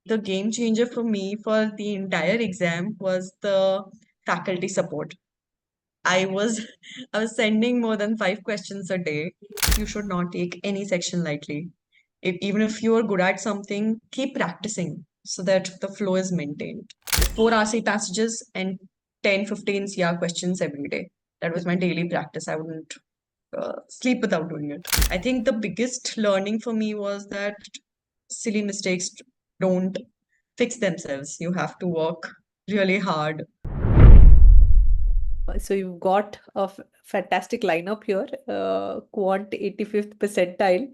the game changer for me for the entire exam was the faculty support. I was I was sending more than 5 questions a day. You should not take any section lightly. Even if you are good at something, keep practicing so that the flow is maintained. 4 RC passages and 10, 15 CR questions every day. That was my daily practice. I wouldn't sleep without doing it. I think the biggest learning for me was that silly mistakes don't fix themselves. You have to work really hard. So you've got a fantastic lineup here. Quant 85th percentile,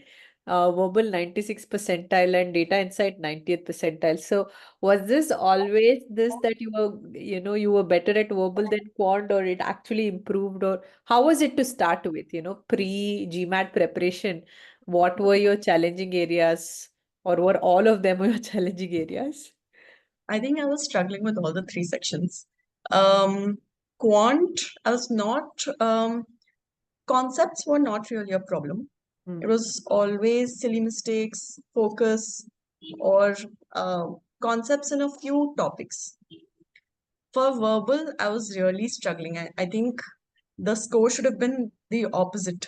verbal 96th percentile, and data insight 90th percentile. So was this always this that you were better at verbal than quant, or it actually improved, or how was it to start with, pre GMAT preparation? What were your challenging areas, or were all of them your challenging areas? I think I was struggling with all the 3 sections. Um, Quant, I was not, concepts were not really a problem. It Hmm. was always silly mistakes, focus, or uh, concepts in a few topics. For verbal, I was really struggling. I think the score should have been the opposite.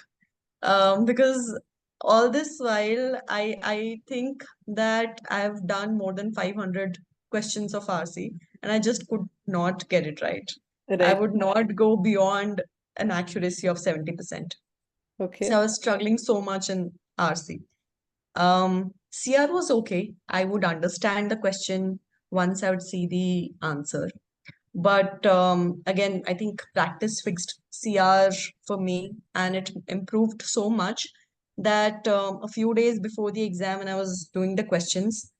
Because all this while, I think that I've done more than 500 questions of RC, and I just could not get it right. I Right. would not go beyond an accuracy of 70%. So I Okay. was struggling so much in RC. CR was okay. I would understand the question once I would see the answer. But again, I think practice fixed CR for me, and it improved so much that a few days before the exam, when I was doing the questions,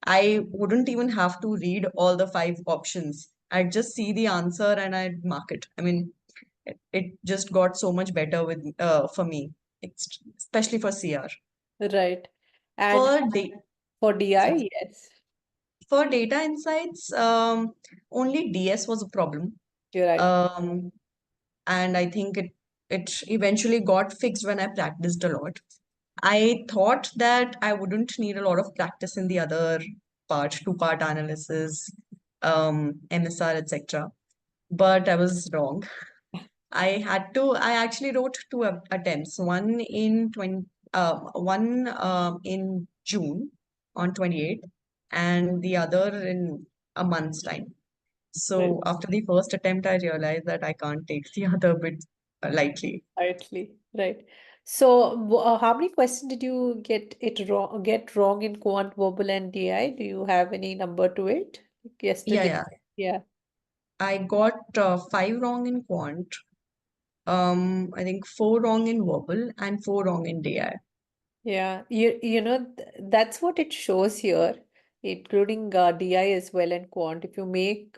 I wouldn't even have to read all the 5 options. I'd just see the answer and I'd mark it. I mean, it just got so much better with for me, especially for CR. Right. And For da- for sorry. DI, yes, For data insights, only DS was a problem. you're right. Um, and I think it eventually got fixed when I practiced a lot. I thought that I wouldn't need a lot of practice in the other part, 2-part analysis, MSR, etc. But I was wrong. I actually wrote 2 attempts, one in June on 28th, and the other in a month's time. Right. So after the first attempt, I realized that I can't take the other bit lightly. Rightly, right. So, how many questions did you get wrong in quant, verbal, and DI? Do you have any number to it? Yeah, Yesterday, yeah. yeah, I got 5 wrong in quant. I think 4 wrong in verbal and 4 wrong in DI. yeah. That's what it shows here, including DI as well and quant. If you make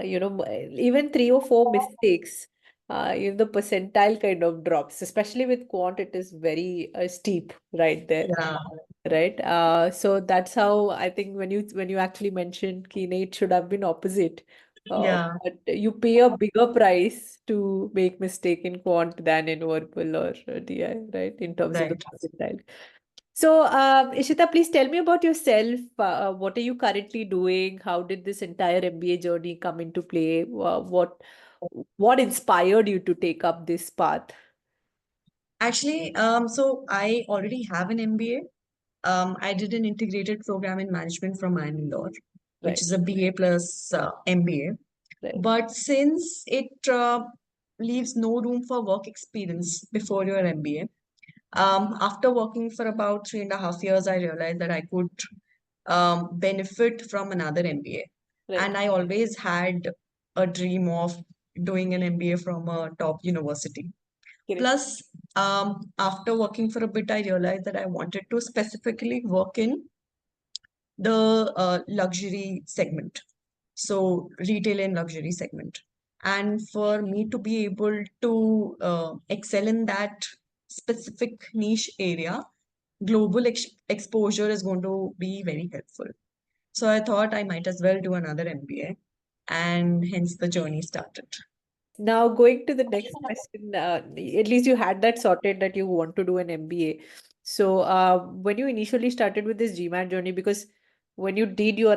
even 3 or 4 mistakes, the percentile kind of drops. Especially with quant, it is very steep right there, Yeah, right? So that's how I think when you actually mentioned Kine, it should have been opposite. yeah, But you pay a bigger price to make mistake in quant than in verbal or DI, right? In terms of the right. percentile. So, Ishita, please tell me about yourself. What are you currently doing? How did this entire MBA journey come into play? What inspired you to take up this path? Actually, so I already have an MBA. I did an integrated program in management from IIM Indore, which Right, is a BA plus MBA. right, But since it leaves no room for work experience before your MBA, after working for about 3.5 years, I realized that I could benefit from another MBA. right. And I always had a dream of doing an MBA from a top university. Correct. Plus, after working for a bit, I realized that I wanted to specifically work in the luxury segment. So, retail and luxury segment. And for me to be able to excel in that specific niche area, global exposure is going to be very helpful. So I thought I might as well do another MBA, and hence the journey started. Now, going to the next question, at least you had that sorted that you want to do an MBA. So, when you initially started with this GMAT journey, because when you did your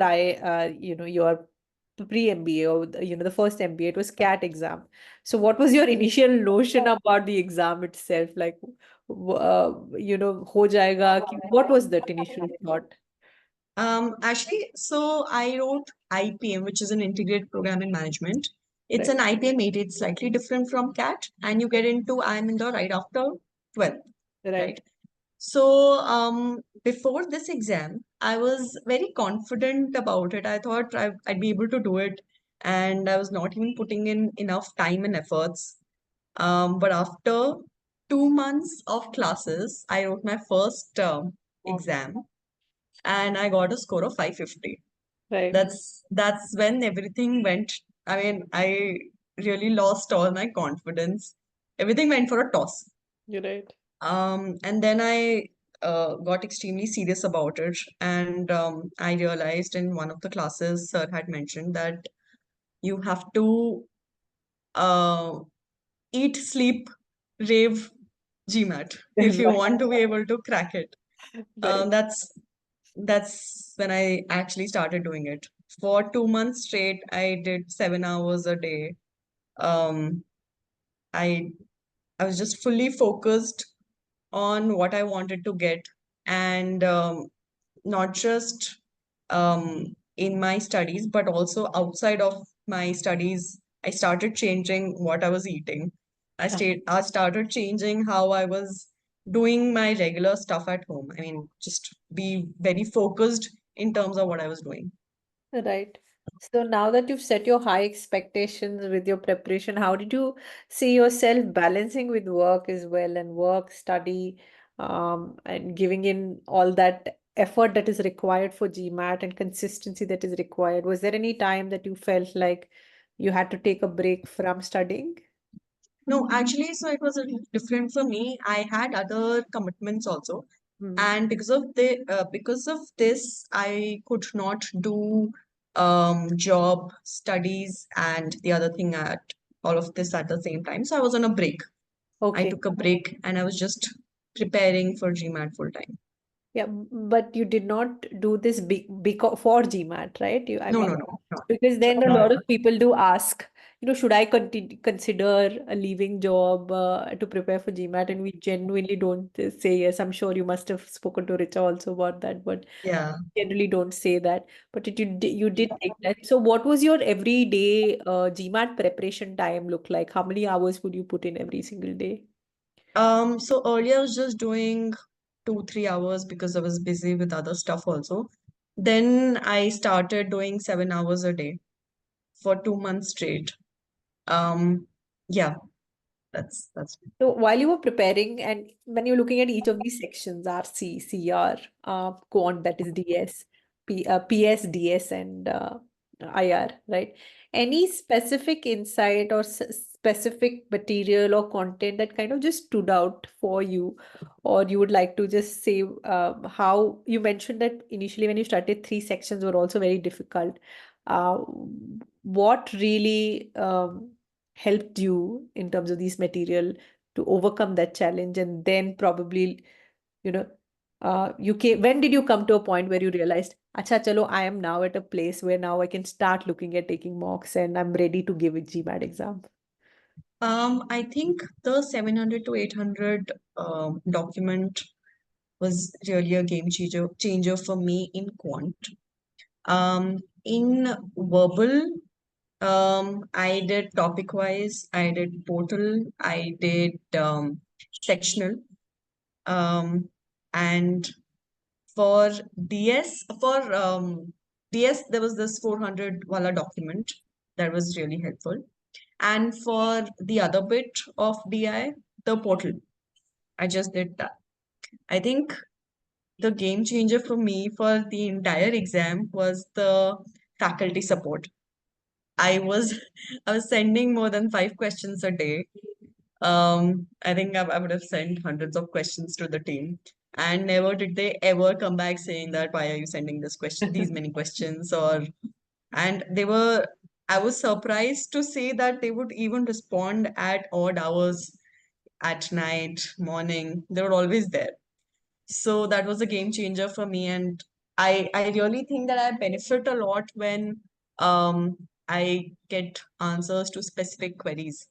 your pre-MBA or the first MBA, it was CAT exam. So what was your initial notion about the exam itself? Like, ho jayega, what was that initial thought? Actually, so I wrote IPM, which is an integrated program in management. It's Right, an IPM 80. It's slightly different from CAT, and you get into I'm in the right after 12th, right, right? So, before this exam, I was very confident about it. I thought I'd be able to do it, and I was not even putting in enough time and efforts. But after 2 months of classes, I wrote my first exam, and I got a score of 550. right. That's when everything went. I mean, I really lost all my confidence. Everything went for a toss. You're right. And then I got extremely serious about it, and I realized in one of the classes, sir had mentioned that you have to uh, eat, sleep, rave, GMAT if you Right, want to be able to crack it. right, Um, that's that's when I actually started doing it. For 2 months straight, I did 7 hours a day. Um, I I was just fully focused on what I wanted to get, and not just in my studies, but also outside of my studies. I started changing what I was eating. I started changing how I was doing my regular stuff at home. I mean, just be very focused in terms of what I was doing. right. So now that you've set your high expectations with your preparation, how did you see yourself balancing with work as well, and work, study, and giving in all that effort that is required for GMAT and consistency that is required? Was there any time that you felt like you had to take a break from studying? No, actually, so it was a little different for me. I had other commitments also, Hmm. and because of this, I could not do job, studies, and the other thing at all of this at the same time. So I was on a break. I Okay. took a break, and I was just preparing for GMAT full time. Yeah, but you did not do this for GMAT, right? I No, mean, no, no, no. because So, then a lot of people do ask, should I consider a leaving job to prepare for GMAT? And we genuinely don't say yes. I'm sure you must have spoken to Richa also about that, but yeah. generally don't say that. But you did take that. So what was your everyday GMAT preparation time look like? How many hours would you put in every single day? So earlier I was just doing 2, 3 hours because I was busy with other stuff also. Then I started doing 7 hours a day for 2 months straight. Um, yeah, that's So while you were preparing, and when you're looking at each of these sections, RC, CR, Quant, that is DS, PS, DS, and IR, right? Any specific insight or specific material or content that kind of just stood out for you, or you would like to just say how you mentioned that initially when you started, three sections were also very difficult. Uh, what really helped you in terms of these material to overcome that challenge, and then probably you know when did you come to a point where you realized, acha chalo, I am now at a place where now I can start looking at taking mocks and I'm ready to give a GMAT exam? I think the 700 to 800 document was really a game changer for me in quant. In verbal, I did topic wise, I did total, I did sectional, and for DS, there was this 400 wala document that was really helpful. And for the other bit of DI, the portal, I just did that. I think the game changer for me for the entire exam was the faculty support. I was I was sending more than 5 questions a day. I think I would have sent hundreds of questions to the team, and never did they ever come back saying that why are you sending these many questions, or and they were. I was surprised to see that they would even respond at odd hours, at night, morning. They were always there. So that was a game changer for me, and I really think that I benefit a lot when I get answers to specific queries.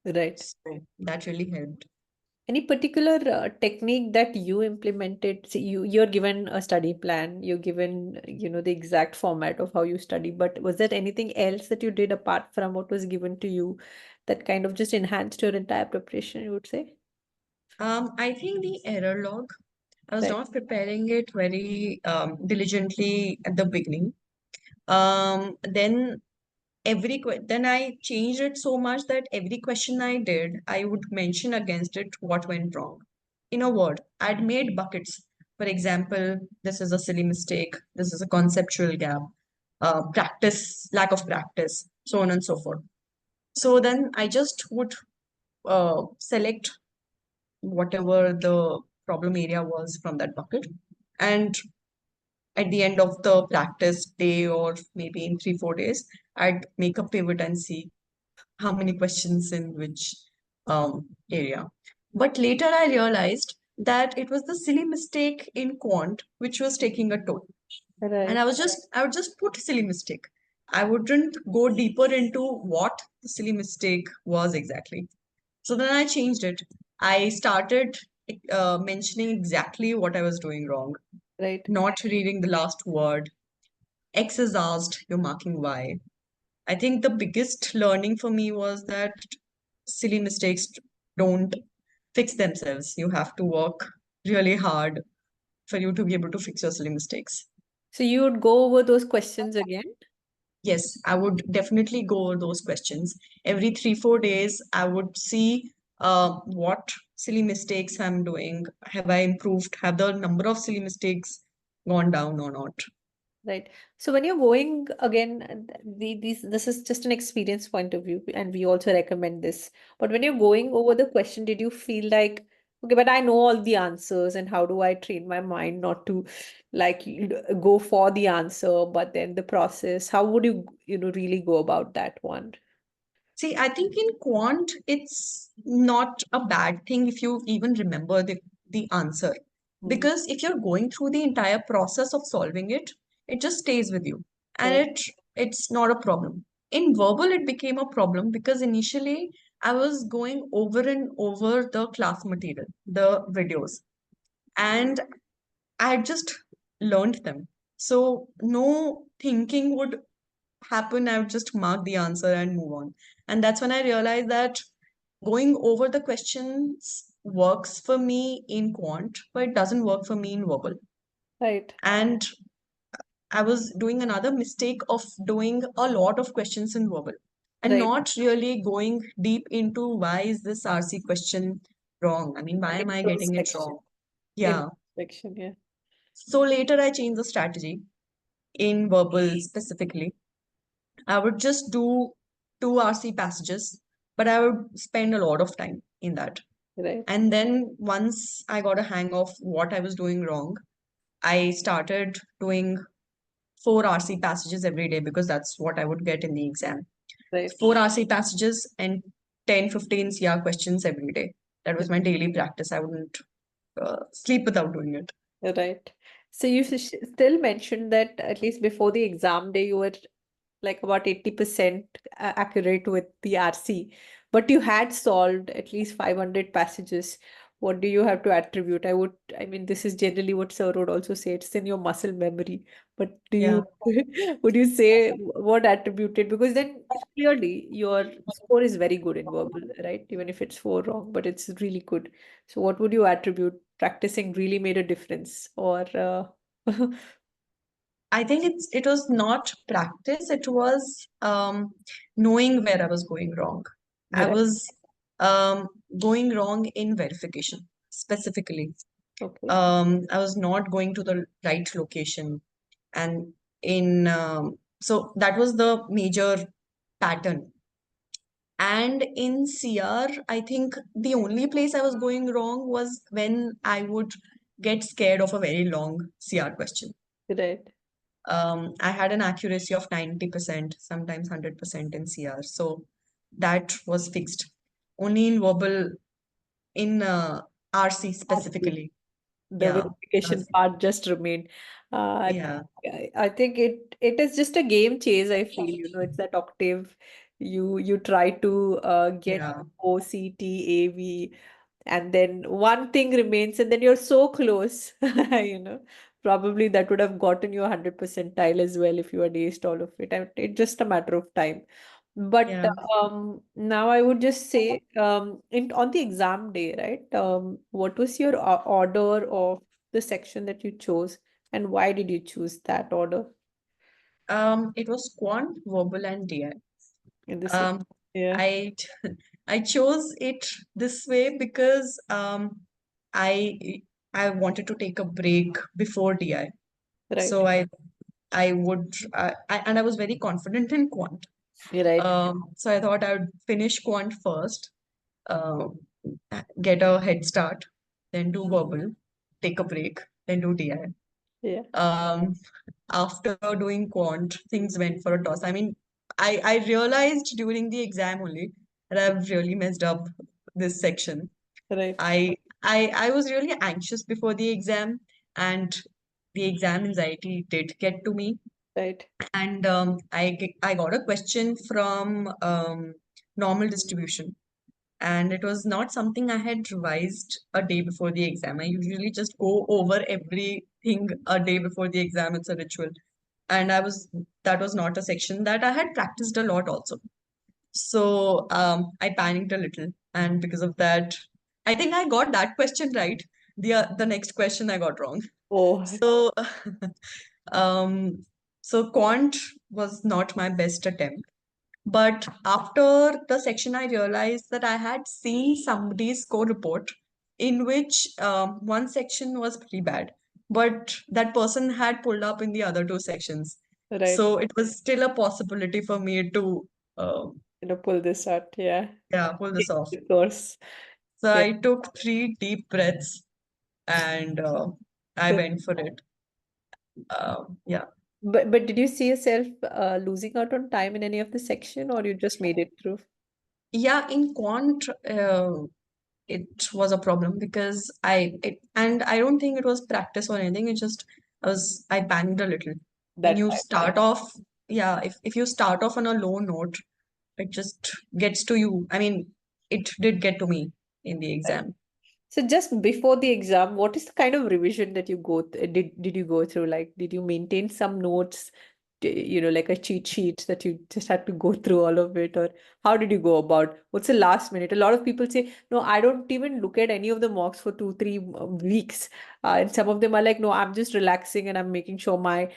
Right. So that really helped. Any particular technique that you implemented? See, you're given a study plan, you're given, the exact format of how you study, but was there anything else that you did apart from what was given to you that kind of just enhanced your entire preparation, you would say? I think the error log, I was Right, not preparing it very diligently at the beginning. Then then I changed it so much that every question I did, I would mention against it what went wrong. In a word, I'd made buckets. For example, this is a silly mistake, this is a conceptual gap, practice, lack of practice, so on and so forth. So then I just would select whatever the problem area was from that bucket. And at the end of the practice day, or maybe in 3, 4 days, I'd make a pivot and see how many questions in which area. But later I realized that it was the silly mistake in quant which was taking a toll. And right, I would just put silly mistake. I wouldn't go deeper into what the silly mistake was exactly. So then I changed it. I started mentioning exactly what I was doing wrong, right. not reading the last word. X is asked, you're marking Y. I think the biggest learning for me was that silly mistakes don't fix themselves. You have to work really hard for you to be able to fix your silly mistakes. So you would go over those questions again? Yes, I would definitely go over those questions. Every 3, 4 days, I would see what silly mistakes I'm doing. Have I improved? Have the number of silly mistakes gone down or not? Right. So when you're going again, this is just an experience point of view, and we also recommend this. But when you're going over the question, did you feel like, okay, but I know all the answers, and how do I train my mind not to like go for the answer, but then the process, how would you, really go about that one? See, I think in quant, it's not a bad thing if you even remember the answer. Hmm. Because if you're going through the entire process of solving it, it just stays with you. And Right, it's not a problem. In verbal, it became a problem because initially I was going over and over the class material, the videos, and I had just learned them. So no thinking would happen. I would just mark the answer and move on. And that's when I realized that going over the questions works for me in quant, but it doesn't work for me in verbal. right, And I was doing another mistake of doing a lot of questions in verbal and right. not really going deep into why is this RC question wrong? I mean, why am I getting it Introspection. wrong? Yeah. Introspection, yeah. So later I changed the strategy in verbal specifically. I would just do two RC passages, but I would spend a lot of time in that. Right, And then once I got a hang of what I was doing wrong, I started doing 4 RC passages every day because that's what I would get in the exam. right. 4 RC passages and 10, 15 CR questions every day. That was my daily practice. I wouldn't sleep without doing it. Right. So you still mentioned that at least before the exam day, you were like about 80% accurate with the RC, but you had solved at least 500 passages. What do you have to attribute? I mean, this is generally what Sir would also say, it's in your muscle memory. But do Yeah. you, would you say what attributed? Because then clearly your score is very good in verbal, right? Even if it's four wrong, but it's really good. So what would you attribute? Practicing really made a difference, or I think it was not practice, it was knowing where I was going wrong. I right? was going wrong in verification specifically. Okay, I was not going to the right location, and in so that was the major pattern. And in CR, I think the only place I was going wrong was when I would get scared of a very long CR question. right, I had an accuracy of 90%, sometimes 100% in CR. So that was fixed. Only in verbal, in RC RC. specifically, the Yeah, verification that's, part just remained. Uh, yeah, I think it is just a game chase, I feel, it's that octave you try to get yeah, O, C, T, A, V, and then one thing remains, and then you're so close, Probably that would have gotten you 100 percentile as well if you had aced all of it. And it's just a matter of time. But yeah. now I would just say, in on the exam day, right? What was your order of the section that you chose, and why did you choose that order It was quant, verbal, and DI. in the section? Um, Yeah, I I chose it this way because I I wanted to take a break before DI. right, So I would and I was very confident in quant. you're right. So I thought I would finish quant first, uh, get a head start, then do verbal, take a break, then do DI. Yeah, Um, After doing quant, things went for a toss. I mean, I realized during the exam only that I've really messed up this section. right, I was really anxious before the exam, and the exam anxiety did get to me. right, And I got a question from normal distribution, and it was not something I had revised a day before the exam. I usually just go over everything a day before the exam. It's a ritual. And that was not a section that I had practiced a lot also. So I panicked a little. And because of that, I think I got that question right. The next question I got wrong. oh, So um, so quant was not my best attempt. But after the section, I realized that I had seen somebody's score report in which one section was pretty bad, but that person had pulled up in the other two sections. right. So it was still a possibility for me to, uh, Pull this out. Yeah, yeah, pull this off. of course. So Yeah. I took three deep breaths and I So, went for it. Yeah. but did you see yourself losing out on time in any of the section, or you just made it through Yeah, in quant, it was a problem because and I don't think it was practice or anything. It just I panicked a little. When that you time? start off, yeah, if you start off on a low note, it just gets to you. I mean, it did get to me in the Right. exam. So just before the exam, what is the kind of revision that you did you go through? Like, did you maintain some notes, like a cheat sheet that you just had to go through all of it, or how did you go about? What's the last minute? A lot of people say, no, I don't even look at any of the mocks for 2, 3 weeks, and some of them are like, no, I'm just relaxing and I'm making sure my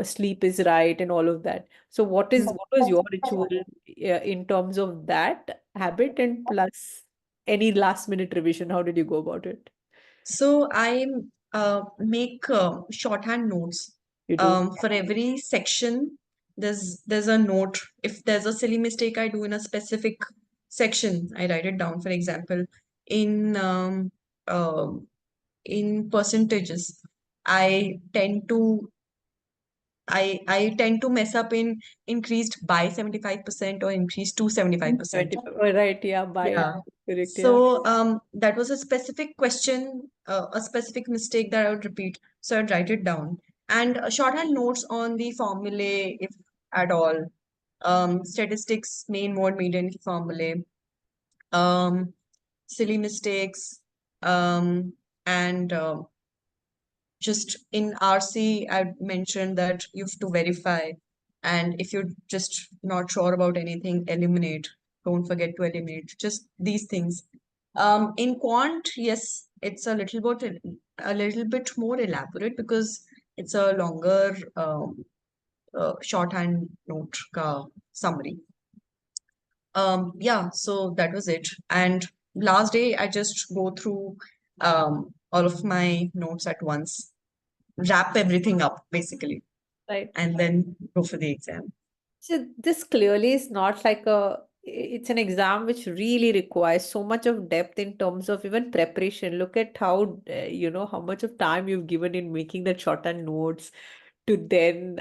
sleep is right and all of that. So what was your ritual in terms of that habit, and plus any last minute revision? How did you go about it? So I make shorthand notes. You do. For every section, there's a note. If there's a silly mistake I do in a specific section, I write it down. For example, in uh, in percentages, I tend to I tend to mess up in increased by 75% or increased to 75%. 75. Oh, right, yeah, by Yeah. correct, yeah. So that was a specific question, a specific mistake that I would repeat. So I'd write it down. And shorthand notes on the formulae, if at all. Statistics, main mode, median formulae, um, silly mistakes, and just in RC, I mentioned that you have to verify. And if you're just not sure about anything, eliminate. Don't forget to eliminate. Just these things. In quant, yes, it's a little bit more elaborate because it's a longer shorthand note summary. Yeah, so that was it. And last day, I just go through all of my notes at once, wrap everything up basically, Right. and then go for the exam. So this clearly is not like it's an exam which really requires so much of depth in terms of even preparation. Look at how, how much of time you've given in making that shorthand notes, to then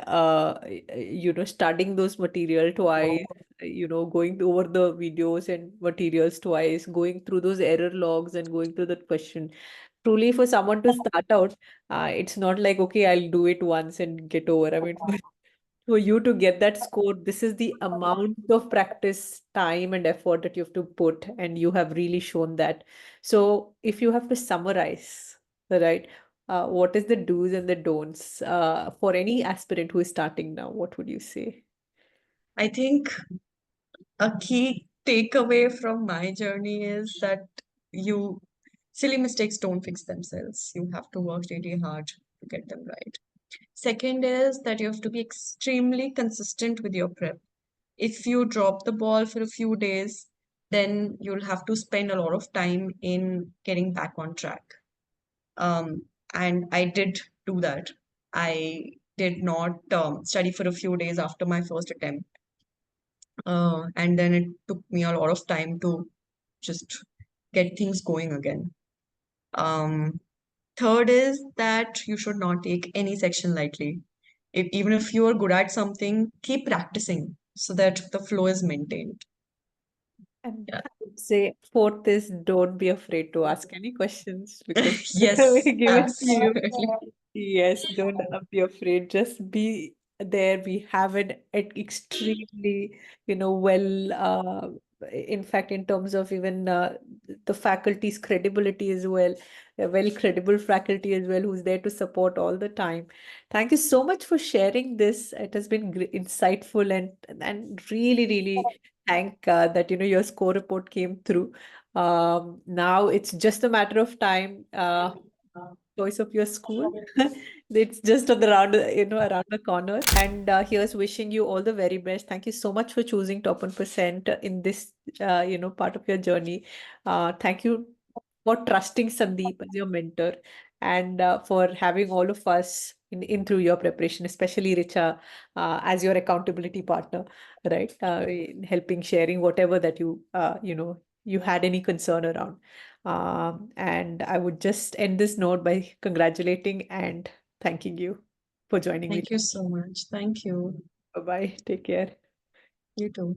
studying those material twice, going over the videos and materials twice, going through those error logs and going through that question. truly for someone to start out, it's not like, okay, I'll do it once and get over. I mean, for you to get that score, this is the amount of practice, time, and effort that you have to put, and you have really shown that. So, if you have to summarize, right, what is the do's and the don'ts for any aspirant who is starting now? What would you say? I think a key takeaway from my journey is that you silly mistakes don't fix themselves. You have to work really hard to get them right. Second is that you have to be extremely consistent with your prep. If you drop the ball for a few days, then you'll have to spend a lot of time in getting back on track. Um, and I did do that. I did not study for a few days after my first attempt. And then it took me a lot of time to just get things going again. Um, Third is that you should not take any section lightly. Even if you are good at something, keep practicing so that the flow is maintained. And Yeah. I would say fourth is don't be afraid to ask any questions because Yes, we give it to you. absolutely. Yes, don't be afraid. Just be there. We have an extremely, well, in fact, in terms of even the faculty's credibility as well, a well credible faculty as well, who's there to support all the time. Thank you so much for sharing this. It has been insightful and really, really thank that your score report came through. Now it's just a matter of time. Choice of your school. It's just on the round, around the corner. And here's wishing you all the very best. Thank you so much for choosing top 1% in this, part of your journey. Thank you for trusting Sandeep as your mentor and for having all of us in through your preparation, especially Richa as your accountability partner, right? In helping sharing whatever that you had any concern around. And I would just end this note by congratulating and thanking you for joining me. Thank you so much. Thank you. Bye bye. Take care. You too.